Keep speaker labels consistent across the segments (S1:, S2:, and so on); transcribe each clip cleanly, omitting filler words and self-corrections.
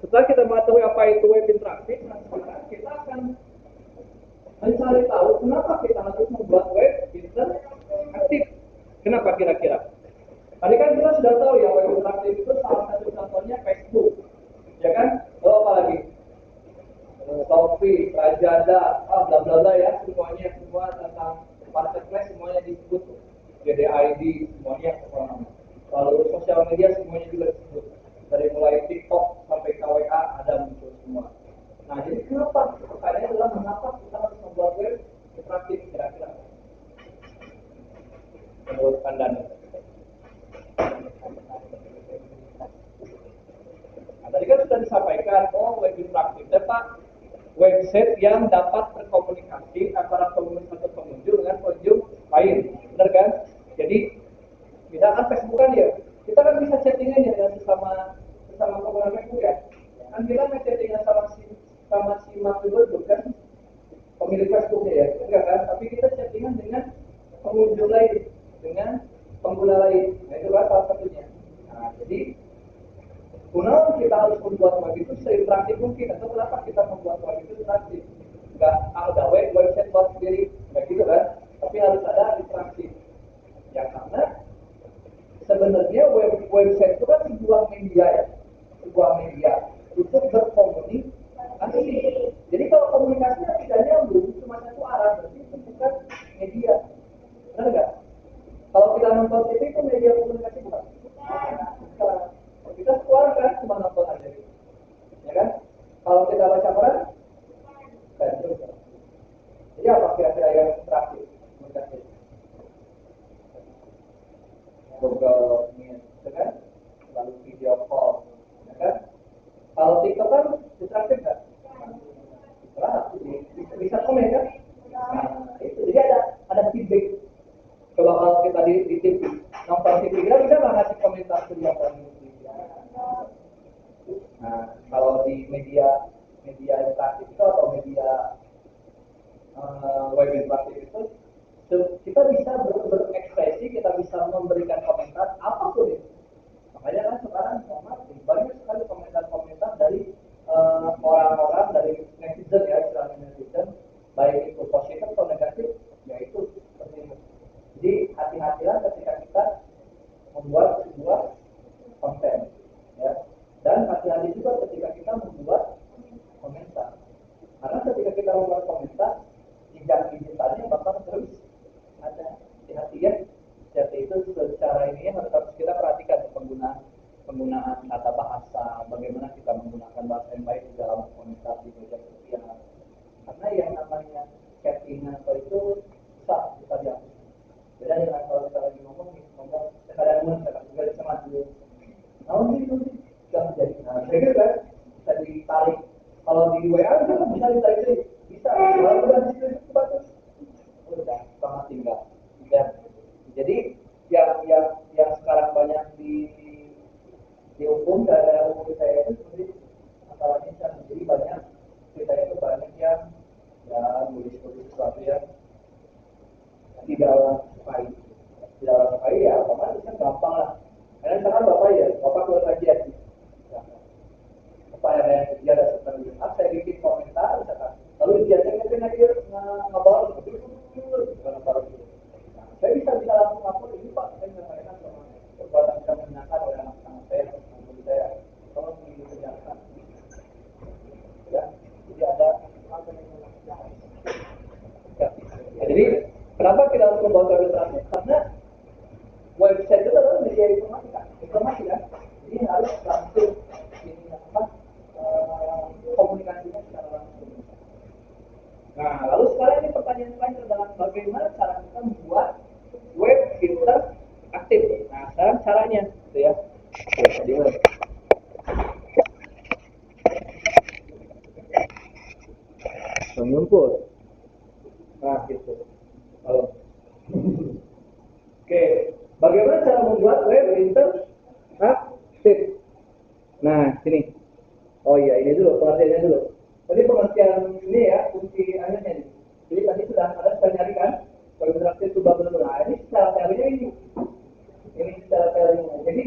S1: Setelah kita mengetahui apa itu web interaktif, nah sekarang kita akan mencari tahu kenapa kita harus membuat web interaktif. Kenapa kira-kira? Tadi kan kita sudah tahu ya web interaktif itu salah satu contohnya Facebook, ya kan? Lalu apa lagi? Shopee, Lazada, bla bla bla ya, semuanya semua tentang marketplace semuanya disebut, JDID semuanya. Lalu sosial media semuanya juga disebut, dari mulai TikTok sampai KWA ada muncul semua. Nah jadi kenapa? Pertanyaannya adalah mengapa kita harus membuat web interaktif kira-kira? Menurut Anda? Nah, tadi kan sudah disampaikan, web interaktif dapat website yang dapat berkomunikasi antara satu pengunjung dengan pengunjung lain, benar kan? Jadi misalkan Facebook kan ya, kita kan bisa chattingan ya dengan sesama pengguna Facebook ya. Kan kita chattingan sama si Mark Zuckerberg kan, pemilik Facebooknya ya, enggak kan? Tapi kita chattingan dengan pengunjung lain, dengan pengguna lain. Nah itu kan salah satunya. Nah jadi kenapa kita harus membuat web itu seinteraktif mungkin, atau kenapa kita membuat web itu interaktif? Enggak ada website buat sendiri, kayak gitu kan? Tapi harus ada interaktif. Ya karena sebenarnya website itu kan sebuah media ya, untuk berkomunikasi. Jadi kalau komunikasinya tidak nyambung, cuma satu arah, berarti itu bukan media, benar nggak? Kalau kita nonton TV itu media komunikasi bukan? Kita keluar kan cuma nonton aja gitu, ya kan? Kalau kita baca koran, kan juga. Jadi apa kira-kira yang interaktif? Google Meet, ya kan? Lalu video call, ya kan? Kalau TikTok kan interaktif nggak? Bisa komen kan? Nah, itu jadi ada feedback. Coba kalau kita di TV, nonton TV, kita bisa nggak ngasih komentar ke dia? Nah, kalau di media interaktif itu atau media web interaktif itu, kita bisa berekspresi, kita bisa memberikan komentar apapun itu. Makanya kan sekarang banyak sekali komentar-komentar dari orang-orang, dari netizen ya, istilahnya netizen, baik itu positif atau negatif, yaitu seperti itu. Jadi hati-hatilah ketika kita membuat sebuah konten, ya. Dan hati-hati juga ketika kita membuat komentar, karena ketika kita membuat komentar, jejak digitalnya bakal terus ada. Hati-hati ya. Jadi itu secara ini harus kita perhatikan penggunaan kata bahasa, bagaimana kita menggunakan bahasa yang baik di dalam komunikasi media sosial. Karena yang namanya chatting atau itu susah kita diambil. Beda dengan kalau kita lagi ngomong kadang-kadang juga sama dulu. Nah, itu sudah menjadi. Nah, saya kan bisa ditarik. Kalau di WA itu bisa ditarik, bisa. Kalau udah di situ itu bagus. Udah sangat tinggal. Ya. Jadi yang sekarang banyak dihukum dari hukum saya itu seperti masalahnya. Jadi banyak kita itu banyak yang nulis sesuatu yang tidak sukai ya, otomatis kan gampang lah. Karena misalkan bapak keluar kajian, apa yang dia ada seperti saya bikin komentar misalkan, lalu dia ngabar saya bisa langsung lapor, ini Pak, saya menyampaikan sama perbuatan tidak menyenangkan oleh anak-anak saya, teman-teman saya, tolong dikerjakan. Ya, jadi ada ya. Jadi kenapa kita harus membuat web interaktif? Karena website itu adalah media informasi kan, jadi harus langsung komunikasinya secara langsung. Nah, lalu sekarang ini pertanyaan selanjutnya adalah bagaimana cara kita membuat web interaktif. Nah, sekarang caranya, gitu ya. Oke, mengumpul. Nah, gitu. Halo. Oke, bagaimana cara membuat web interaktif? Nah, sini. Oh iya, ini dulu, pengertiannya dulu. Tadi pengertian ini ya, fungsi akhirnya ini. Jadi tadi sudah ada nyari kan, web interaktif itu bagaimana? Nah, ini secara teorinya ini. Ini secara teorinya. Jadi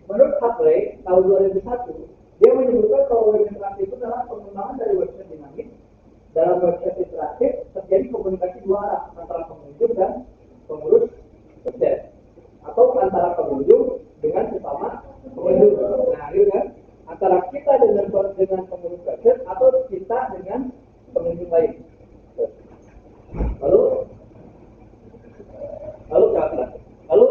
S1: menurut Huxley tahun 2001, Dia menyebutkan kalau web interaktif itu adalah pengembangan dari website dinamis. Dalam website interaktif terjadi komunikasi dua arah antara pengunjung dan pengurus website, atau antara pengunjung dengan sesama pengunjung. Nah, itu kan antara kita dengan pengurus website atau kita dengan pengunjung lain. Lalu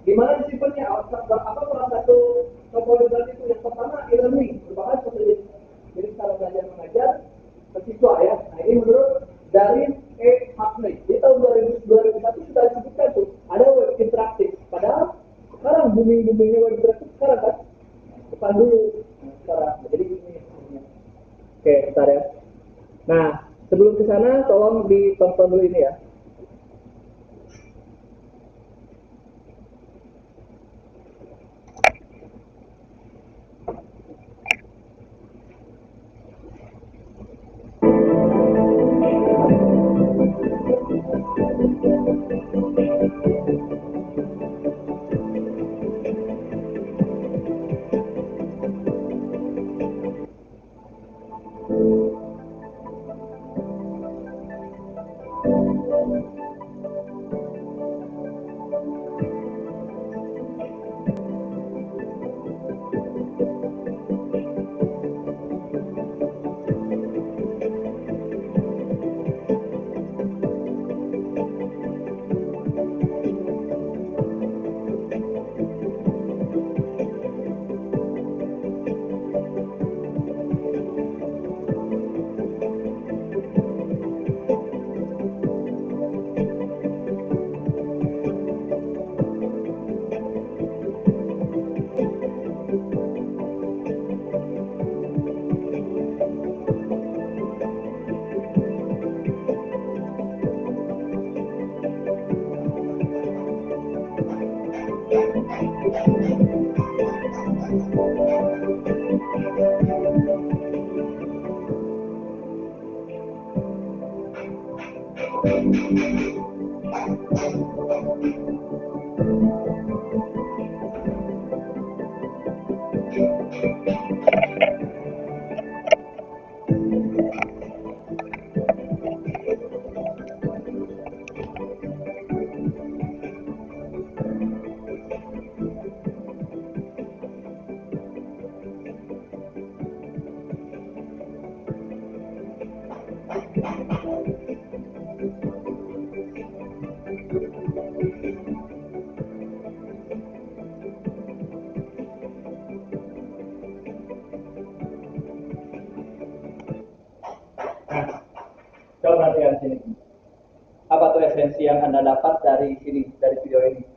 S1: gimana disimpannya? Apa salah satu komponen itu? Yang pertama e-learning, merupakan satu jenis cara belajar mengajar siswa ya. Nah, ini menurut dari Hackney. Di tahun 2001 sudah disebutkan tuh ada web interaktif. Padahal sekarang boomingnya web interaktif sekarang kan. Depan dulu. Sekarang. Jadi ini. Oke, bentar ya. Nah, sebelum ke sana tolong ditonton dulu ini ya. Coba perhatikan sini. Apa tuh esensi yang Anda dapat dari sini, dari video ini?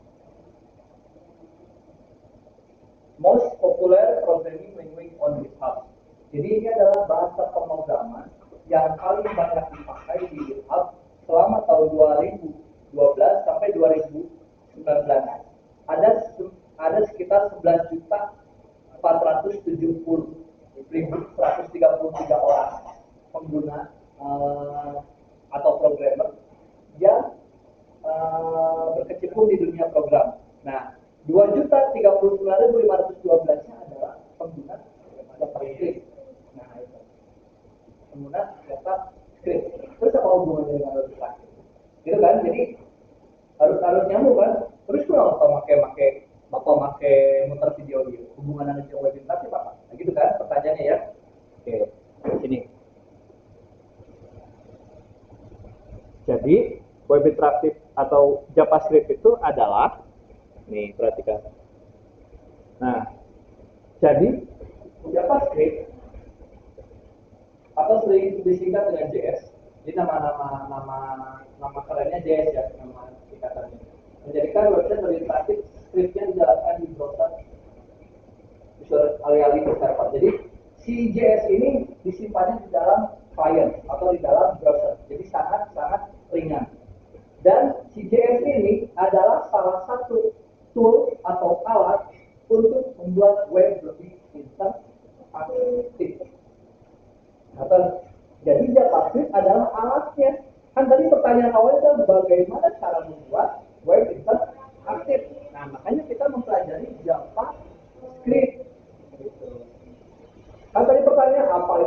S1: Most popular programming language on GitHub. Jadi ini adalah bahasa pemrograman yang paling banyak dipakai di GitHub selama tahun 2012 sampai 2019. Ada sekitar 11.470.133 orang pengguna atau programmer yang berkecimpung di dunia program. Nah, 2.039.512-nya adalah pengguna JavaScript. Nah, itu. Pengguna JavaScript. Terus apa hubungannya dengan web interaktif? Gitu kan? Jadi harus nyambung kan? Terus kalau pakai muter video gitu. Hubungan dengan web interaktif apa? Nah, gitu kan pertanyaannya ya. Oke, sini. Jadi web interaktif atau JavaScript itu adalah, nih perhatikan. Nah, jadi JavaScript atau sering disingkat dengan JS. Jadi nama kerennya JS ya, nama singkatannya. Menjadikan website berinteraktif, scriptnya dijalankan di browser alih-alih ke server. Jadi si JS ini disimpannya di dalam client atau di dalam browser. Jadi sangat ringan. Dan si JS ini adalah salah satu tool atau alat untuk membuat web lebih interaktif. Atau jadi JavaScript adalah alatnya. Kan tadi pertanyaan awalnya adalah bagaimana cara membuat web interaktif. Nah, makanya kita mempelajari JavaScript. Gitu.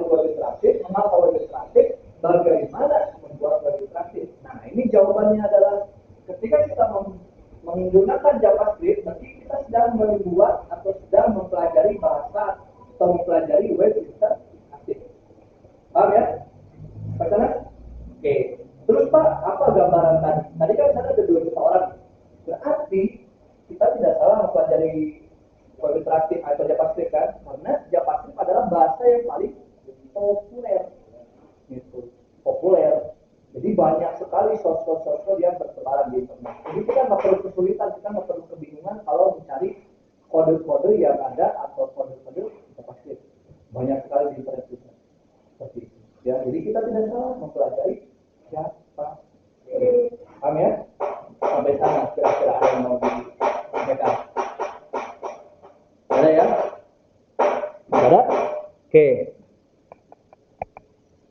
S1: memahami web interaktif, mengapa web interaktif, bagaimana membuat web interaktif. Nah, ini jawabannya adalah ketika kita menggunakan JavaScript, nanti kita sedang membuat atau sedang mempelajari bahasa atau mempelajari web interaktif. Paham ya? Bagaimana? Oke. Terus Pak, apa gambaran tadi? Tadi kan sana ada 2 juta orang. Berarti kita tidak salah mempelajari web interaktif atau JavaScript kan? Karena JavaScript adalah bahasa yang paling populer. Gitu. Populer. Jadi banyak sekali source yang bertebaran di internet. Jadi kita nggak perlu kesulitan, kita nggak perlu kebingungan kalau mencari kode-kode yang ada atau kode-kode JavaScript. Banyak sekali di internet juga. Seperti itu. Ya, jadi kita tidak salah mempelajari JavaScript. Paham ya? Sampai sana kira-kira ada yang mau disampaikan. Ada ya? Ada? Oke.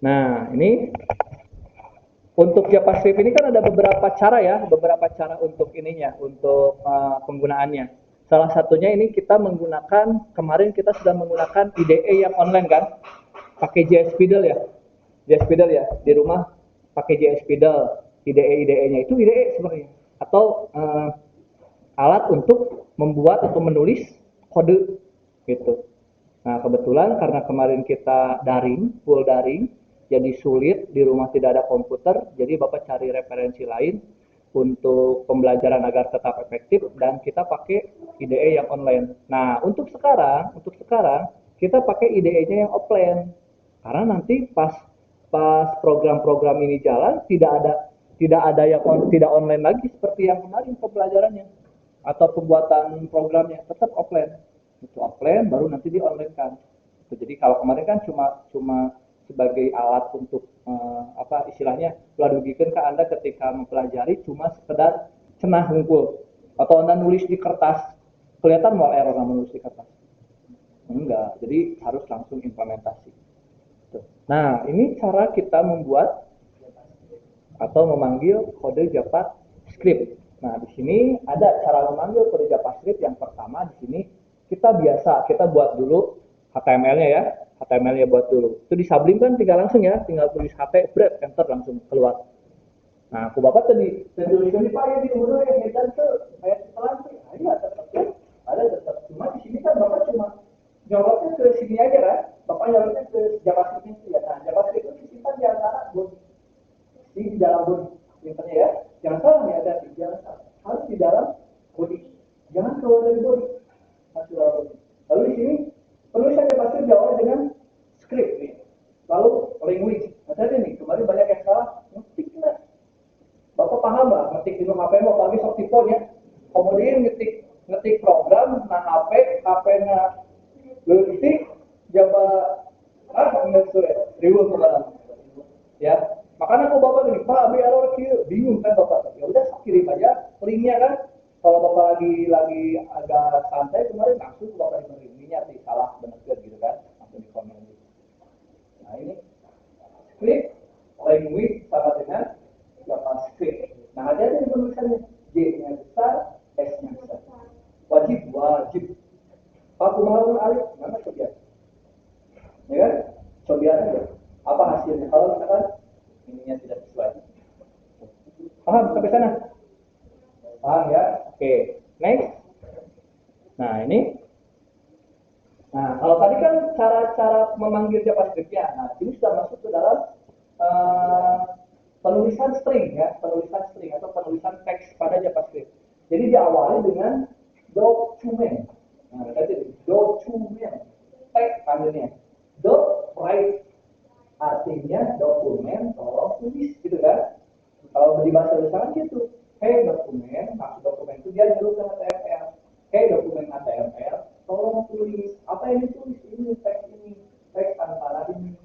S1: Nah, ini untuk JavaScript ini kan ada beberapa cara ya, beberapa cara untuk ininya, untuk penggunaannya. Salah satunya ini kita menggunakan, kemarin kita sudah menggunakan IDE yang online kan, pakai JS Fiddle ya, di rumah pakai JS Fiddle, IDE-nya itu IDE sebenarnya, atau alat untuk membuat atau menulis kode gitu. Nah kebetulan karena kemarin kita full daring, jadi sulit, di rumah tidak ada komputer, jadi Bapak cari referensi lain untuk pembelajaran agar tetap efektif dan kita pakai IDE yang online. Nah, untuk sekarang kita pakai IDE-nya yang offline. Karena nanti pas program-program ini jalan tidak ada yang tidak online lagi seperti yang kemarin pembelajarannya atau pembuatan programnya, tetap offline. Itu offline baru nanti di online kan. Jadi kalau kemarin kan cuma sebagai alat untuk istilahnya melanjutkan ke Anda ketika mempelajari cuma sekedar cenah ngumpul atau Anda nulis di kertas, kelihatan mau error nulis di kertas. Enggak, jadi harus langsung implementasi. Nah, ini cara kita membuat atau memanggil kode JavaScript. Nah, di sini ada cara memanggil kode JavaScript. Yang pertama di sini kita buat dulu HTML-nya ya. HTML-nya buat dulu. Itu di Sublime kan tinggal langsung ya, tinggal tulis HT, enter langsung keluar. Nah, aku Bapak tadi tuliskan di Pak ya di umur yang edan tuh kayak setelan tuh. Nah, iya tetap ya. Ada tetap. Cuma di sini kan Bapak cuma nyorotnya ke sini aja kan. Bapak nyorotnya ke JavaScript itu ya. Nah, JavaScript itu disimpan di antara body. Di dalam body. Intinya ya. Jangan salah nih ada jangan salah. Harus di dalam body. Jangan keluar dari body. Masuk dalam body. Lalu di sini penulisan JavaScript diawali dengan script nih. Lalu language. Ada nih kemarin banyak yang salah ngetik lah. Bapak paham nggak ngetik di HP mau pagi sok tipon ya. Kemudian ngetik program nah HP-nya ngetik Java nggak sesuai riweuh kemana ya. Makanya aku Bapak gini, Pak, error kieu, bingung kan Bapak. Ya udah kirim aja linknya kan. Kalau Bapak lagi agak santai kemarin langsung Bapak kirim linknya sih salah benar gitu kan. Langsung di komen gitu. Nah, ini script language sama dengan JavaScript. Nah, ada di penulisannya J-nya besar, S-nya besar. Wajib. Pak Kumaul Alif, mana cobian? Ya kan? Cobian aja. Apa hasilnya? Kalau misalkan ininya tidak sesuai. Paham sampai sana? Paham ya? Oke. Next. Nah, ini. Nah, kalau tadi kan cara memanggil JavaScript-nya. Nah, ini sudah masuk ke dalam penulisan string atau penulisan teks pada JavaScript. Jadi diawali dengan document. Nah, tadi document teks panggilnya. Write artinya dokumen tolong tulis gitu kan. Kalau di bahasa Indonesia kan gitu. Hey dokumen, maksud dokumen itu dia nyuruh ke HTML. Hey dokumen HTML, tolong tulis apa yang ditulis ini teks antara ini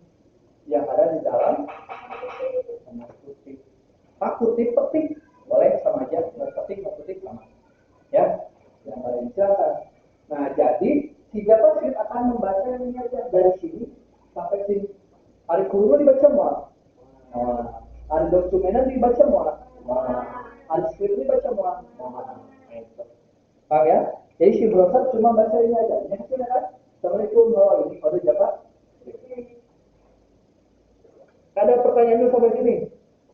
S1: yang ada di dalam kutip. Pak kutip petik boleh sama aja, petik sama. Ya, yang lain silakan. Nah, jadi si JavaScript akan membaca ini aja dari sini sampai sini. Hari kurung dibaca semua. Hari dokumenan dibaca semua. Hari script dibaca semua. Paham ya? Jadi si browser cuma baca ini aja. Ini hasilnya kan? Assalamualaikum, ini kode Java. pertanyaan dulu sampai sini.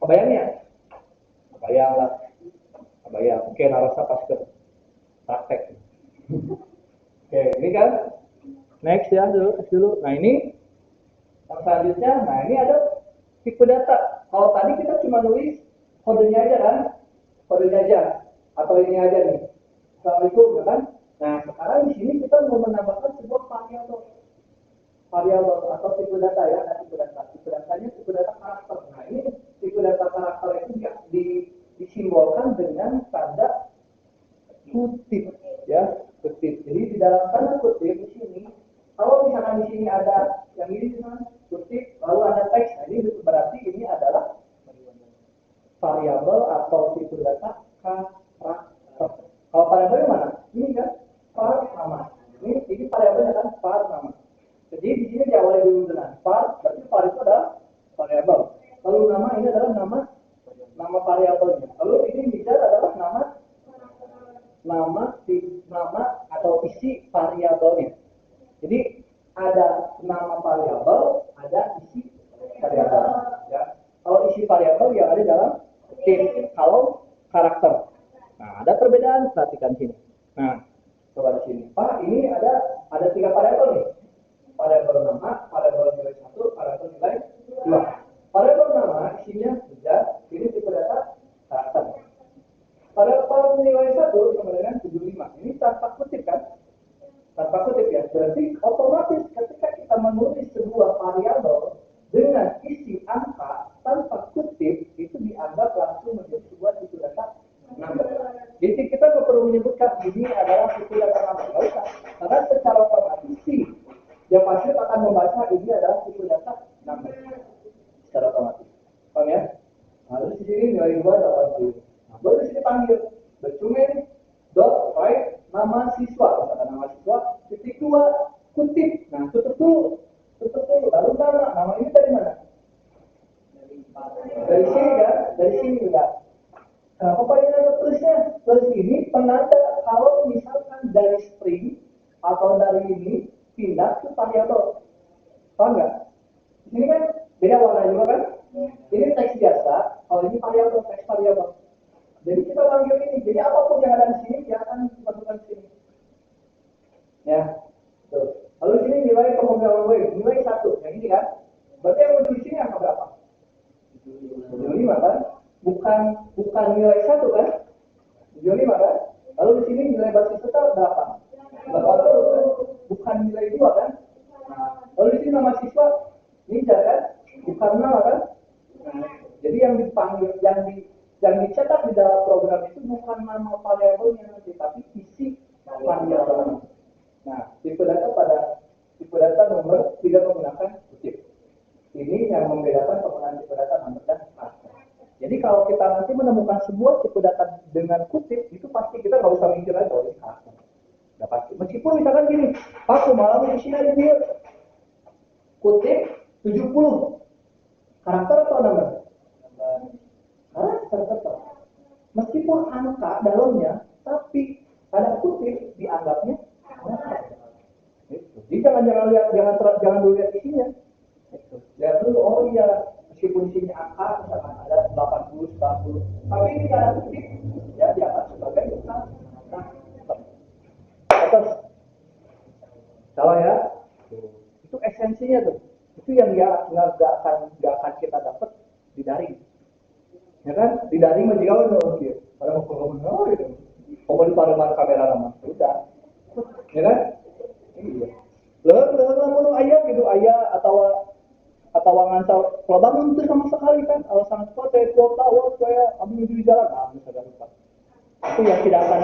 S1: Kebayangnya? Kebayang lah. Kebayang. Oke, narasa pas ke praktek. Oke, ini kan next ya dulu. Nah ini yang selanjutnya, nah ini ada tipe data. Kalau tadi kita cuma nulis kodenya aja kan, kodenya aja, atau ini aja nih. Assalamualaikum, ya kan? Nah sekarang di sini kita mau menambahkan sebuah variabel atau tipe data ya, ada tipe data. Tipe datanya tipe data karakter. Nah ini tipe data karakter itu disimbolkan dengan tanda kutip ya, kutip. Jadi di dalam tanda kutip di sini, kalau misalkan di sini ada yang ini misalkan kutip lalu ada teks, nah ini berarti ini adalah variabel atau tipe data karakter. Kalau variabel mana? Ini kan var nama. Ini variabelnya kan var nama. Jadi di sini diawali dulu dengan var, berarti var itu adalah variabel. Lalu nama ini adalah nama variabelnya. Lalu ini bisa adalah nama atau isi variabelnya. Jadi ada nama variabel, ada isi variabel. Ya. Kalau isi variabel yang ada dalam kutip, kalau karakter. Nah, ada perbedaan, perhatikan sini. Nah, coba di sini. Pak, ini ada 3 variabel nih. Variabel nama, variabel nilai 1, variabel nilai 2. Variabel nama isinya sudah, ini tipe data karakter. Variabel nilai 1 sama dengan 75. Ini tanpa kutip kan? Tanpa kutip ya. Berarti otomatis ketika kita menulis sebuah variabel dengan isi angka tanpa kutip, itu dianggap langsung menjadi sebuah tipe data number. Jadi kita nggak perlu menyebutkan ini adalah tipe data number, nggak usah. Karena secara otomatis sih yang pasti akan membaca ini adalah tipe data number secara otomatis. Paham ya? Lalu di sini nilai 2 80. Nah, baru di sini panggil dokumen dot write nama siswa, kata nama siswa titik 2 kutip. Nah, tutup dulu. Lalu nama ini dari mana? Dari sini kan? Dari sini enggak. Nah, apa ini ada tulisnya? Plus ini penanda kalau misalkan dari string atau dari ini pindah ke variabel. Paham nggak? Ini kan beda warna juga kan? Ini teks biasa, kalau ini variabel, teks variabel. Jadi kita panggil ini. Jadi apapun yang ada di sini dia akan dimasukkan di sini. Ya. Tuh. Lalu sini nilai pemrograman web, nilai 1. Yang ini kan? Berarti yang di sini angka berapa? 75 kan? Bukan nilai 1 kan? 75 kan? Lalu di sini nilai basis total berapa? 80 kan? Bukan nilai 2 kan? Nah, lalu di sini nama siswa ninja kan? Bukan nama kan? Nah, jadi yang dipanggil, yang dicetak di dalam program itu bukan nama variabelnya nanti, tapi isi variabelnya. Nah, tipe data nomor tidak menggunakan kutip. Ini yang membedakan penggunaan tipe data nomor dan karakter. Jadi kalau kita nanti menemukan sebuah tipe data dengan kutip, itu pasti kita nggak usah mikir lagi kalau ini karakter. Udah pasti. Meskipun misalkan gini, aku malam di sini ada dia kutip 70. Karakter atau nomor? Karakter. Meskipun angka dalamnya, tapi ada kutip dianggapnya karakter. Jadi jangan dulu lihat isinya. Lihat dulu, oh iya, meskipun isinya angka misalkan ada 80, 90, tapi ini ada kutip, ya dianggap sebagai karakter. Atas, salah ya? Itu esensinya tuh. Itu yang nggak akan kita dapat di daring. Ya kan? Di daring mah jika udah oke. Pada mau ngomong gitu. Mau di pademan kamera nama. Udah. Ya kan? Iya. Lamun ayah gitu, ayah atau ngancau kalau bangun itu sama sekali kan alasan itu saya kuota saya ambil di jalan misalnya lupa. Itu yang tidak akan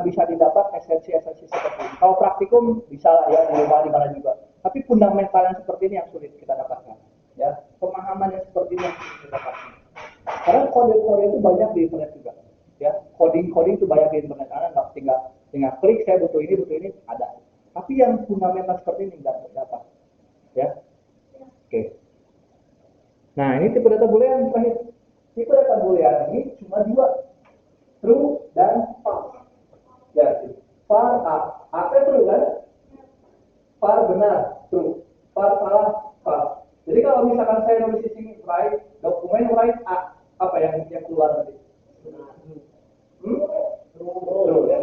S1: bisa didapat esensi seperti ini. Kalau praktikum bisa lah ya di mana juga. Tapi fundamental yang seperti ini yang sulit kita dapatkan. Ya, pemahaman yang seperti ini yang sulit kita dapatkan. Karena kode-kode itu banyak di internet juga. Ya, coding itu banyak di internet. Karena nggak tinggal klik saya butuh ini ada. Tapi yang fundamental seperti ini nggak dapat. Ya, oke. Nah ini tipe data boolean terakhir. Tipe data boolean ini cuma 2, true dan false. Ya, var apa true kan? Var benar, true. Var salah, false. Jadi kalau misalkan saya nulis di sini write, dokumen write A. Apa yang keluar tadi? True ya.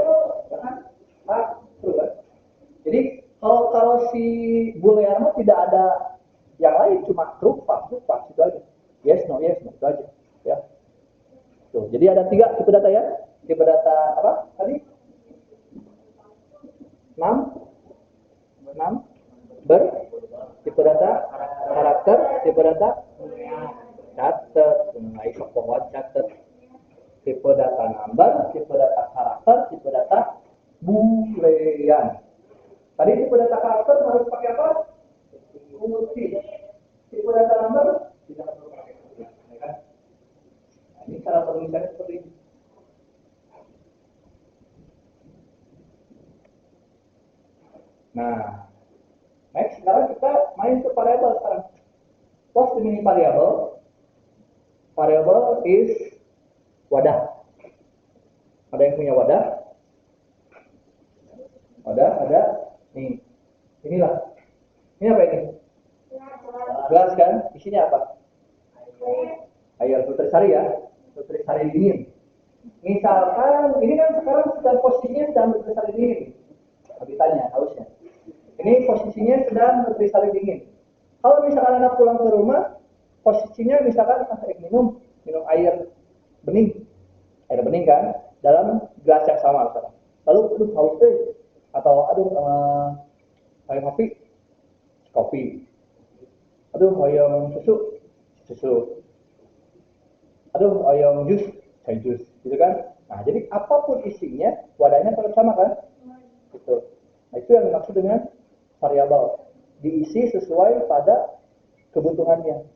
S1: Kan? True kan? Jadi kalau si Boolean mah tidak ada yang lain, cuma true, false itu aja. Yes, no itu aja. Ya. Tuh, jadi ada 3 tipe data ya. Tipe data apa tadi? 6 ber, tipe data karakter, tipe data catat, catat, tipe data number, tipe data karakter, tipe data boolean. Tadi tipe data karakter harus pakai apa? Kunci. Tipe data number tidak perlu pakai kunci, ya kan? Nah, ini cara penulisannya seperti ini. Nah, next sekarang kita main ke variabel sekarang. What's the meaning variable? Variable is wadah. Ada yang punya wadah? Ada. Nih, inilah. Ini apa ini? Gelas kan? Isinya apa? Air nutrisari ya. Nutrisari dingin. Misalkan, ini kan sekarang sedang posisinya sedang nutrisari dingin. Habitanya, hausnya. Ini posisinya sedang nutrisari dingin. Kalau misalkan Anda pulang ke rumah, posisinya misalkan minum air bening kan, dalam gelas yang sama misalkan. Lalu haus atau kayak kopi. Ayam susu. Ayam jus, gitu kan. Nah, jadi apapun isinya, wadahnya tetap sama kan? Gitu. Nah, itu yang dimaksud dengan variabel. Diisi sesuai pada kebutuhannya.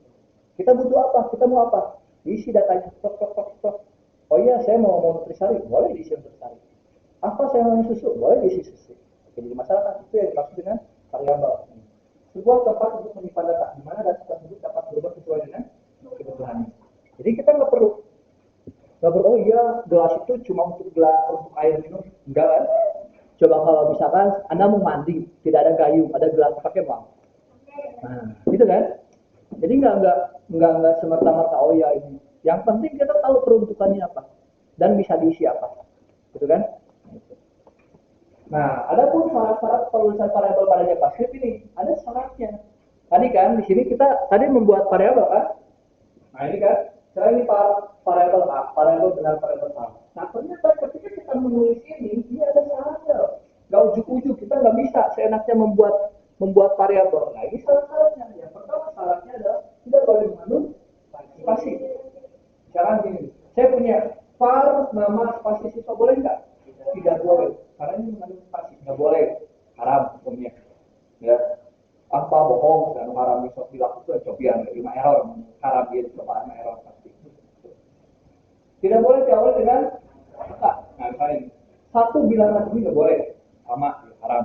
S1: Kita butuh apa? Kita mau apa? Diisi datanya. Oh iya, saya mau nutrisari, boleh diisi nutrisari. Apa saya mau susu? Boleh diisi susu. Jadi masalah itu yang dimaksud dengan variabel. Sebuah tempat untuk menyimpan data, di mana data tersebut dapat berubah sesuai dengan kebutuhannya. Jadi kita nggak perlu, oh iya, gelas itu cuma untuk air minum, enggak kan? Coba kalau misalkan Anda mau mandi, tidak ada gayung, ada gelas pakai bang. Nah, gitu kan? Jadi nggak semerta-merta oh ya ini. Yang penting kita tahu peruntukannya apa dan bisa diisi apa, gitu kan? Nah, ada pun syarat-syarat penulisan variabel pada JavaScript ini, ada syaratnya. Tadi kan di sini kita tadi membuat variabel kan? Nah ini kan, saya ini variabel A, variabel benar, variabel salah. Nah ternyata ketika kita menulis ini ada syaratnya. Gak ujuk-ujuk, kita nggak bisa seenaknya membuat variabel. Nah ini syarat-syaratnya. Yang pertama syaratnya adalah tidak boleh mengandung spasi. Misalkan gini, saya punya var nama spasi siswa, boleh nggak? Tidak boleh, karena ini mengandung spasi, nggak boleh, haram hukumnya. Ya, tanpa bohong dan haram bisa dilakukan cobian 5 error, haram dia cobaan error pasti. Tidak boleh diawali dengan kata. Nah, misalnya satu bilangan ini nggak boleh, sama haram.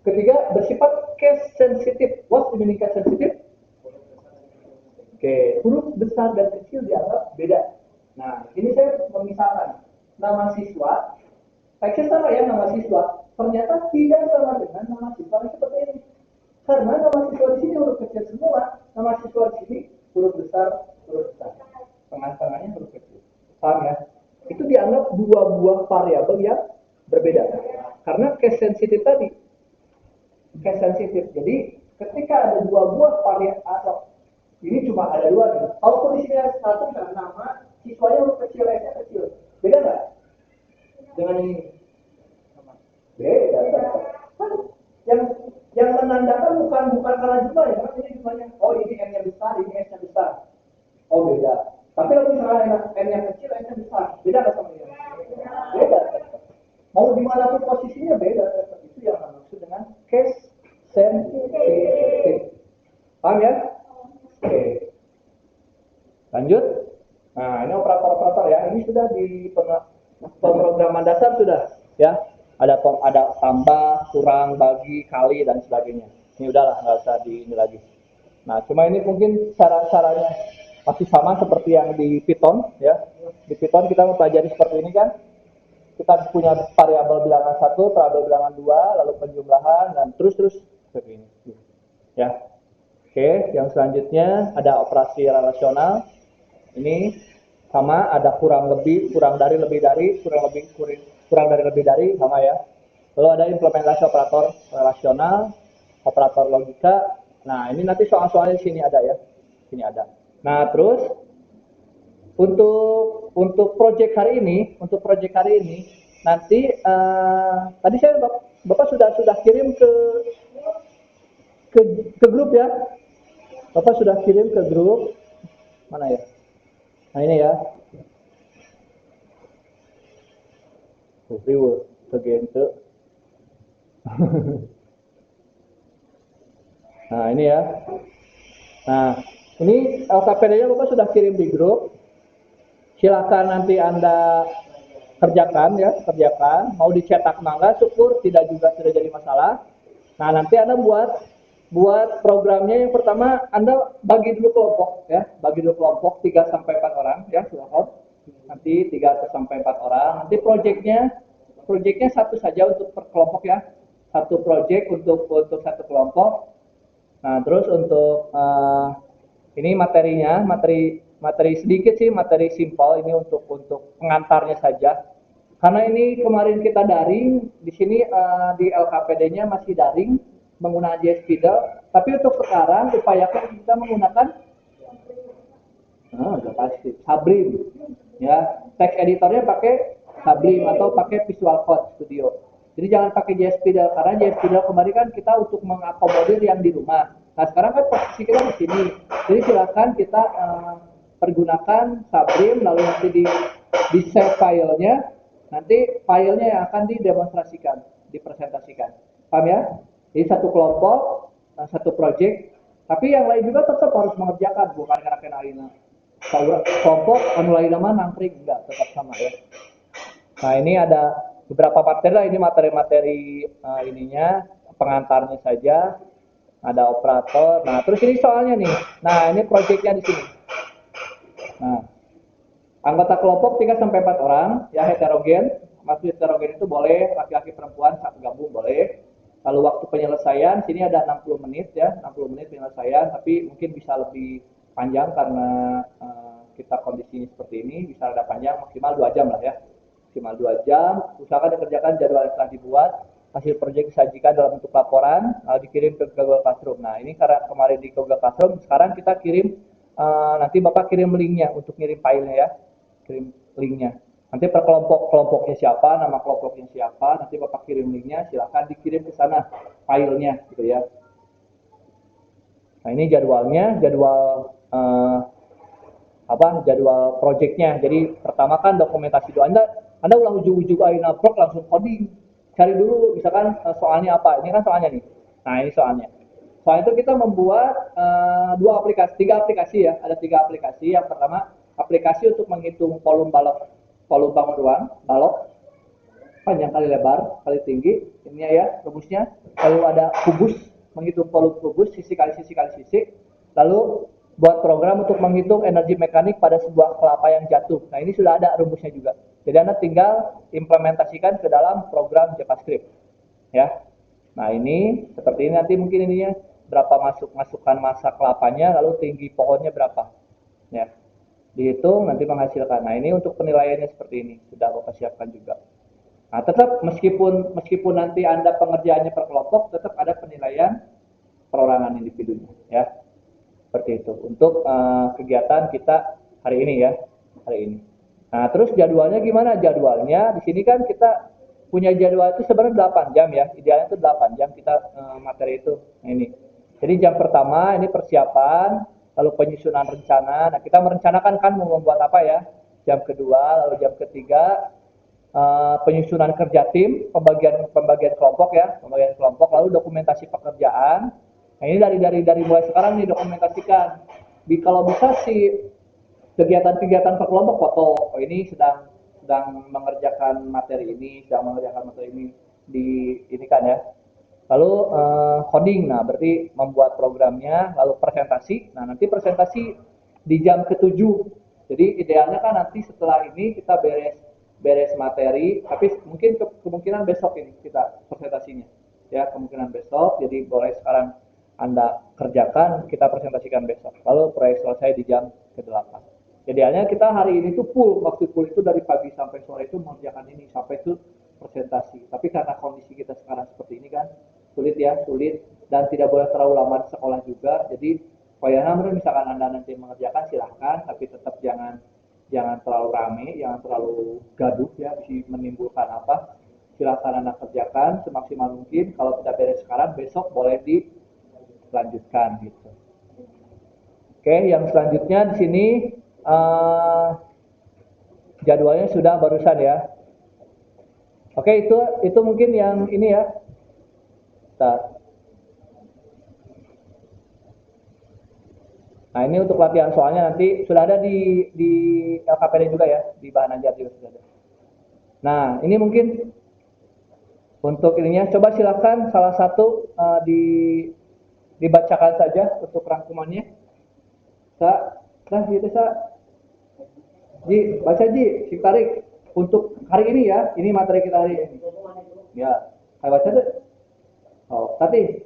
S1: Ketiga, bersifat case sensitif. What's the meaning case sensitif? Oke, huruf besar dan kecil dianggap beda. Nah, ini saya memisahkan nama siswa, teksnya sama ya nama siswa, ternyata tidak sama dengan nama siswa yang seperti ini. Karena nama siswa di sini huruf kecil semua, nama siswa di sini huruf besar. Tengah-tengahnya huruf kecil. Paham ya? Itu dianggap dua buah variabel yang berbeda. Karena case sensitif tadi. Case sensitif. Jadi ketika ada dua buah variabel, ini cuma ada dua nih. Kalau di sini ada satu dengan nama siswanya huruf kecil, S-nya kecil. Beda nggak? Dengan ini? Beda. Yang menandakan bukan karena jumlah ya, karena ini jumlahnya. Oh ini N-nya besar, ini S-nya besar. Oh beda. Tapi kalau misalnya N-nya kecil, S-nya besar, beda nggak sama ini? Beda. Mau dimanapun posisinya beda. Itu yang maksud dengan case sensitive. Paham ya? Oke. Lanjut. Nah ini operator-operator ya. Ini sudah di pemrograman dasar sudah ya. Ada tambah, kurang, bagi, kali dan sebagainya. Ini udahlah nggak usah di ini lagi. Nah cuma ini mungkin cara-caranya masih sama seperti yang di Python ya. Di Python kita mempelajari seperti ini kan. Kita punya variabel bilangan 1, variabel bilangan 2, lalu penjumlahan dan terus seperti ini. Ya. Oke, yang selanjutnya ada operasi relasional. Ini sama, ada kurang dari lebih dari, kurang dari lebih dari, sama ya. Lalu ada implementasi operator relasional, operator logika. Nah, ini nanti soal-soalnya di sini ada ya. Sini ada. Nah, terus untuk project hari ini nanti tadi saya Bapak sudah kirim ke ke grup ya. Bapak sudah kirim ke grup mana ya? Nah, ini ya. Riweuh teu. Nah, ini ya. Nah, ini LKPD-nya Bapak sudah kirim di grup. Silakan nanti Anda kerjakan ya, kerjakan. Mau dicetak mangga, syukur, tidak juga tidak jadi masalah. Nah, nanti Anda buat programnya. Yang pertama Anda bagi dulu kelompok ya, bagi dulu kelompok 3 sampai 4 orang ya, silakan. Nanti 3 sampai 4 orang. Nanti projectnya satu saja untuk per kelompok ya. Satu project untuk satu kelompok. Nah, terus untuk ini materi sedikit sih, materi simpel ini untuk pengantarnya saja. Karena ini kemarin kita daring, di sini di LKPD-nya masih daring menggunakan JS Fiddle, tapi untuk sekarang upayakan kita menggunakan udah pasti Sabrim ya. Text editornya pakai Sabrim atau pakai Visual Code Studio. Jadi jangan pakai JS Fiddle, karena JS Fiddle kemarin kan kita untuk mengakomodir yang di rumah. Nah, sekarang kan posisi kita di sini. Jadi silakan kita pergunakan Sabrim, lalu nanti di save filenya, nanti filenya yang akan didemonstrasikan, dipresentasikan. Paham ya? Jadi satu kelompok, satu project, tapi yang lain juga tetap harus mengerjakan, bukan karena kena aina. Kelompok anu lain nama nangkring, enggak, tetap sama ya. Nah, ini ada beberapa materi lah, ini materi-materi ininya, pengantarnya saja. Ada operator. Nah, terus ini soalnya nih. Nah, ini projectnya di sini. Nah, anggota kelompok 3 sampai 4 orang, ya heterogen. Maksud heterogen itu boleh laki-laki perempuan satu gabung boleh. Lalu waktu penyelesaian sini ada 60 menit ya, 60 menit penyelesaian, tapi mungkin bisa lebih panjang karena kita kondisinya seperti ini, bisa ada panjang maksimal 2 jam lah ya. Maksimal 2 jam, usahakan dikerjakan jadwal yang telah dibuat. Hasil proyek disajikan dalam bentuk laporan, dikirim ke Google Classroom. Nah, ini karena kemarin di Google Classroom, sekarang kita kirim, nanti Bapak kirim linknya untuk ngirim filenya ya, kirim linknya. Nanti per kelompoknya siapa, nama kelompoknya siapa, nanti Bapak kirim linknya, silakan dikirim ke sana filenya gitu ya. Nah, ini jadwalnya, jadwal jadwal projectnya. Jadi pertama kan dokumentasi dulu. Anda ulah ujung-ujung aina prok langsung coding. Cari dulu misalkan soalnya apa. Ini kan soalnya nih. Nah, ini soalnya. Soal itu kita membuat tiga aplikasi ya. Ada 3 aplikasi. Yang pertama, aplikasi untuk menghitung volume bangun ruang, balok, panjang kali lebar kali tinggi. Ini ya rumusnya. Lalu ada kubus, menghitung volume kubus, sisi kali sisi kali sisi. Lalu buat program untuk menghitung energi mekanik pada sebuah kelapa yang jatuh. Nah, ini sudah ada rumusnya juga. Jadi Anda tinggal implementasikan ke dalam program JavaScript. Ya. Nah, ini seperti ini nanti mungkin ininya berapa masukan masa kelapanya, lalu tinggi pohonnya berapa. Ya. Dihitung nanti menghasilkan. Nah, ini untuk penilaiannya seperti ini. Sudah Bapak siapkan juga. Nah, tetap meskipun nanti Anda pengerjaannya per kelompok, tetap ada penilaian perorangan individunya, ya. Seperti itu untuk kegiatan kita hari ini ya, hari ini. Nah, terus jadwalnya gimana? Jadwalnya di sini kan kita punya jadwal itu sebenarnya 8 jam ya. Idealnya itu 8 jam kita materi itu. Nah, ini. Jadi jam pertama ini persiapan, lalu penyusunan rencana. Nah, kita merencanakan kan mau membuat apa ya. Jam kedua, lalu jam ketiga penyusunan kerja tim, pembagian kelompok ya, pembagian kelompok, lalu dokumentasi pekerjaan. Nah, ini dari mulai sekarang nih dokumentasikan. Kalau bisa sih kegiatan-kegiatan per kelompok foto. Oh, ini sedang mengerjakan materi ini, di ini kan ya. Lalu coding, nah berarti membuat programnya, lalu presentasi. Nah, nanti presentasi di jam ke-7. Jadi idealnya kan nanti setelah ini kita beres materi, tapi mungkin kemungkinan besok ini kita presentasinya. Ya, kemungkinan besok. Jadi boleh sekarang Anda kerjakan, kita presentasikan besok. Lalu proyek selesai di jam ke-8. Idealnya kita hari ini tuh full, waktu full itu dari pagi sampai sore itu mengerjakan ini, sampai itu presentasi. Tapi karena kondisi kita sekarang seperti ini kan, sulit ya, sulit. Dan tidak boleh terlalu lama di sekolah juga. Jadi, pokoknya misalkan Anda nanti mengerjakan silahkan, tapi tetap jangan terlalu rame, jangan terlalu gaduh ya, bisa menimbulkan apa. Silahkan Anda kerjakan semaksimal mungkin. Kalau tidak beres sekarang, besok boleh dilanjutkan gitu. Oke, yang selanjutnya di sini jadwalnya sudah barusan ya. Oke, itu mungkin yang ini ya. Bentar. Nah, ini untuk latihan soalnya nanti sudah ada di LKPD juga ya, di bahan ajar juga sudah ada. Nah, ini mungkin untuk ininya coba silakan salah satu dibacakan saja untuk rangkumannya. Gitu Ji, baca Ji, si tarik untuk hari ini ya. Ini materi kita hari ini. Ya, saya baca deh. Oh, tadi.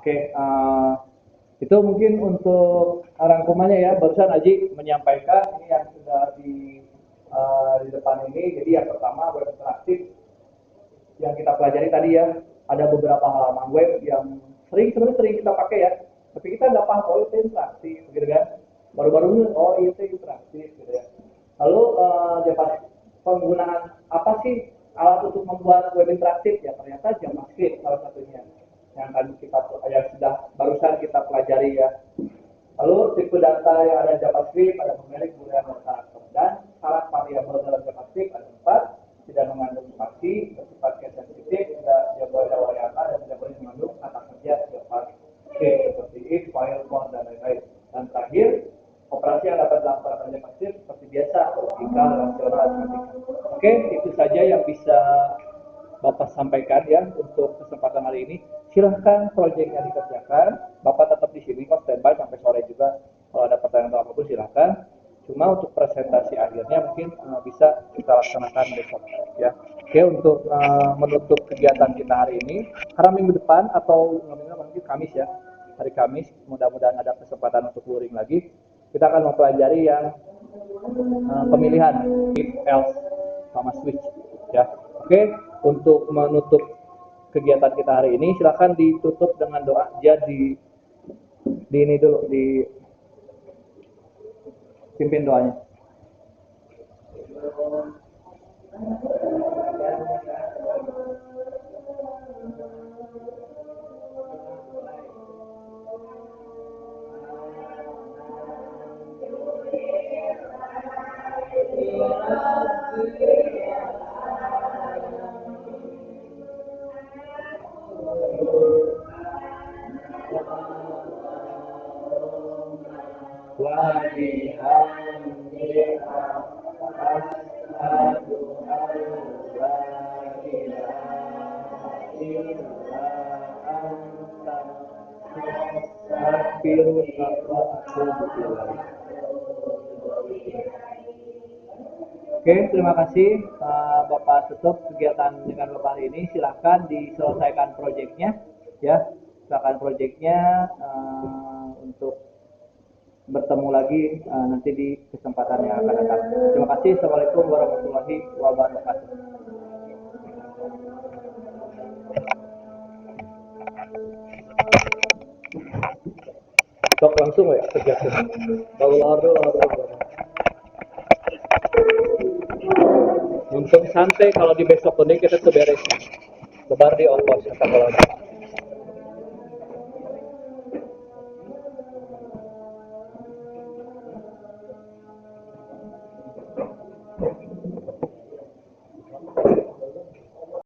S1: Oke, itu mungkin untuk rangkumannya ya. Barusan Aji menyampaikan ini yang sudah di depan ini. Jadi yang pertama web interaktif yang kita pelajari tadi ya. Ada beberapa halaman web yang sebenarnya sering kita pakai ya. Tapi kita nggak paham oh itu interaktif, gitu kan? Baru-baru ini oh itu interaktif, gitu ya. Lalu penggunaan apa sih alat untuk membuat web interaktif ya? Ternyata JavaScript salah satunya yang tadi yang sudah barusan kita pelajari ya. Lalu tipe data yang ada JavaScript ada numerik, boolean, dan karakter. Dan syarat variabel dalam JavaScript ada 4, tidak mengandung spasi, bersifat sensitif, tidak boleh ada variabel dan tidak boleh mengandung kata kerja JavaScript seperti if, while, for, dan lain-lain. Dan terakhir, operasi yang dapat dilakukan oleh JavaScript seperti biasa, logika, relasional, dan matematika. Oke, itu saja yang bisa Bapak sampaikan ya untuk kesempatan hari ini. Silahkan proyeknya dikerjakan. Bapak tetap di sini kok standby sampai sore juga. Kalau ada pertanyaan atau apapun silahkan. Cuma untuk presentasi akhirnya mungkin bisa kita laksanakan besok ya. Oke, untuk menutup kegiatan kita hari ini, karena minggu depan atau mungkin Kamis ya, hari Kamis mudah-mudahan ada kesempatan untuk luring lagi. Kita akan mempelajari yang pemilihan if else sama switch ya. Oke, untuk menutup kegiatan kita hari ini silakan ditutup dengan doa aja di ini dulu di pimpin doanya. Oke, terima kasih Bapak tutup kegiatan dengan Bapak hari ini. Silahkan diselesaikan proyeknya, ya. Silakan proyeknya untuk bertemu lagi nanti di kesempatan yang akan datang. Terima kasih. Assalamualaikum warahmatullahi wabarakatuh. Sok langsung ya kerjakan. Kalau lahar untung santai kalau di besok ini kita tuh beres. Lebar di ongkos kata